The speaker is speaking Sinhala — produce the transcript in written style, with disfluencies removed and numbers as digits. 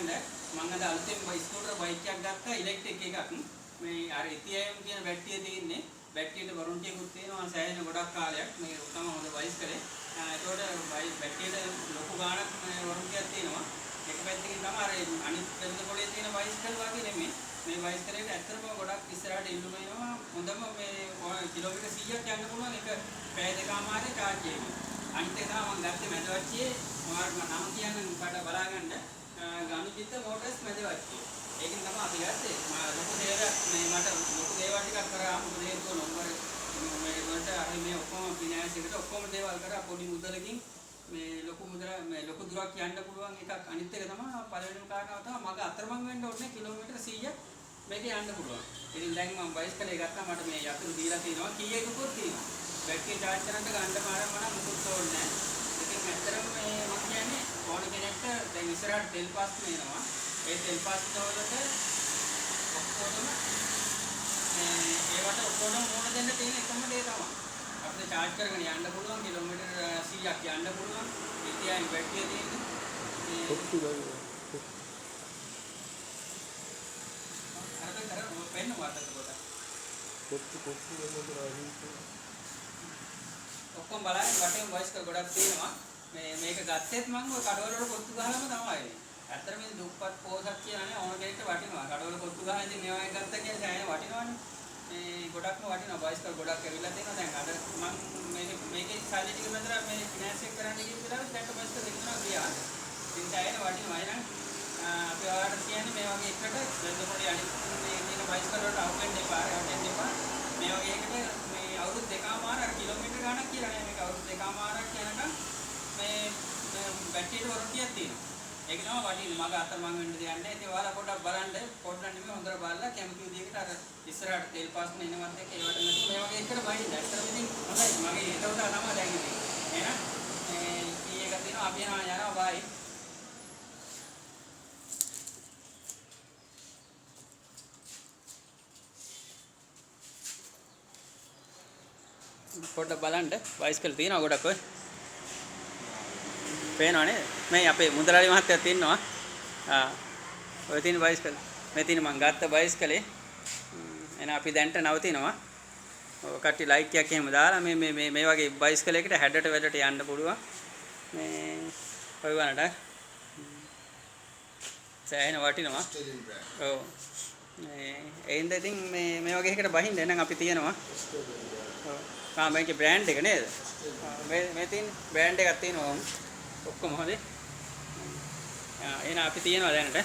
ගන්න මම අද අලුතෙන් ස්කූටර් බයික් එකක් ගත්තා ඉලෙක්ට්‍රික් එකක්. මේ අර ඉතියම් කියන බැටරිය තියෙන්නේ. බැටරියට වොරන්ටියකුත් තියෙනවා සෑහෙන ගොඩක් කාලයක්. මේ ඔක්කොම හොඳ බයිස්කලේ. ඒතකොට බැටරියට ලොකු ගාණක් වොරන්ටියක් තියෙනවා. එක පැත්තකින් තමයි අර අනිත් වෙනද පොලේ තියෙන බයිස්කල් වගේ නෙමෙයි. මේ බයිස්කලේට ඇත්තටම ගොඩක් ඉස්සරහට ඉල්ලුම එනවා. හොඳම මේ කිලෝමීටර් 100ක් යන්න පුළුවන් එක පැය දෙකමාරේ චාර්ජ් එකකින්. අනිත් එක තමයි මම ගත්තේ මැදවච්චියේ මම නම් කියන්න පාඩ බලාගන්න ගාමිචිත්ත මෝටර්ස් මැදවච්චිය. ඒකෙන් තමයි අපි ගත්තේ. ලොකු දේවල් මේ මට ලොකු දේවල් ටිකක් කරා මොකද හේතුව නම්බර මේ වලට අර මේ ඔක්කොම ෆිනෑන්ස් එකට ඔක්කොම දේවල් කරා පොඩි මුදලකින් මේ ලොකු දුරක් යන්න පුළුවන් එකක්. අනිත් එක තමයි පළවෙනිම කාරණාව තමයි මග අතරමං වෙන්න ඕනේ කිලෝමීටර් 100ක් මේක යන්න පුළුවන්. ඉතින් දැන් මම බයිස්කලේ ගත්තා මට මේ යතුරු දීලා තියෙනවා කීයකකුත් තියෙනවා. බැටරිය charge කරන්න ගන්න මාරම මුකුත් ඕනේ නැහැ. ඉතින් ඇත්තටම මේ මම කියන්නේ ඕන කෙනෙක්ට දැන් ඉස්සරහට තෙල් පාස් වෙනවා. ඒ තෙල් පාස් වලට ඔක්කොම ඒවට ඔක්කොම මොන දෙන්න තියෙන එකම දේ තමයි. අපිට charge කරගෙන යන්න පුළුවන් කිලෝමීටර් 100ක් යන්න පුළුවන්. ඉතින් බැටරිය තියෙන්නේ කොට්ටු ගාන. අර වෙන්න වාටත් කොට. කොට්ටු ගාන ඔක්කොම බලන්න වටේම වයිස්කල් ගොඩක් තියෙනවා. මේක ගත්තෙත් මම ඔය කඩවල වල කොත්තු ගහලාම තමයි. ඇත්තට මේ දුප්පත් පොසක් කියන්නේ ඕන කෙනෙක්ට වටිනවා. කඩවල කොත්තු ගහන ඉතින් මේවා එක ගත්තා කියන්නේ සෑහෙන වටිනවනේ. මේ ගොඩක්ම වටිනවා. වයිස්කල් ගොඩක් ඇවිල්ලා තියෙනවා. දැන් අද මම මේකේ සල්ලි ටික බඳලා මේ ෆිනෑන්ස් එක කරන්න ගිහින් විතරක් දැන් වයිස්කල් දෙන්නවා ගියා. ඉතින් සෑහෙන වටිනවා. එහෙනම් අපි ඔයාලට කියන්නේ මේ වගේ එකට වෙන පොඩි අනිත් මේ තියෙන වයිස්කල් වලට අවුෙන්න එපා. රැවටෙන්න එපා. මේ වගේ එකට අවුරුදු දෙකමාර අර කිලෝමීටර් ගණක් කියලා නේ මේක අවුරුදු දෙකමාරක් යනකම් මේ බැටරියට වොරන්ටියක් තියෙනවා. ඒක තමයි වටින්නේ මග අතරමං වෙන්න දෙයක් නැහැ. ඉතින් ඔයාලා පොඩ්ඩක් බලන්න පොඩ්ඩක් නෙමෙයි හොඳට බලලා කැමති විදිහකට අර ඉස්සරහට තෙල් පාස් වෙනවත් එක ඒවට මේ වගේ එකට බයින්න. ඇත්තටම ඉතින් හොඳයි මගේ හිතවල තමයි දැන් ඉතින්. එහෙනම් මේ කී එකක් තියෙනවා අපි යනවා බයි. පොඩ්ඩක් බලන්න බයිස්කල් තියෙනවා ගොඩක් ඔය. පේනවනේ මේ අපේ මුදලාලි මහත්තයා තියෙනවා. ඔය තියෙන බයිස්කල්. මේ තියෙන මම ගත්ත බයිස්කලේ. එන අපි දැන්ට නවතිනවා. ඔය කට්ටි ලයික් එකක් එහෙම දාලා මේ වගේ බයිස්කලයකට හැඩට වැඩට යන්න පුළුවන්. මේ ඔය වුණාට සෑහෙන වටිනවා. ඔව්. ඒෙන්ද ඉතින් මේ වගේ එකකට බහින්න එහෙනම් අපි තියනවා. ඔව්. මේකේ බ්‍රෑන්ඩ් එක නේද? මේ තියෙන බ්‍රෑන්ඩ් එකක් තියෙනවා. ඔක්කොම හොඳේ. එහෙනම් අපි තියනවා දැනට.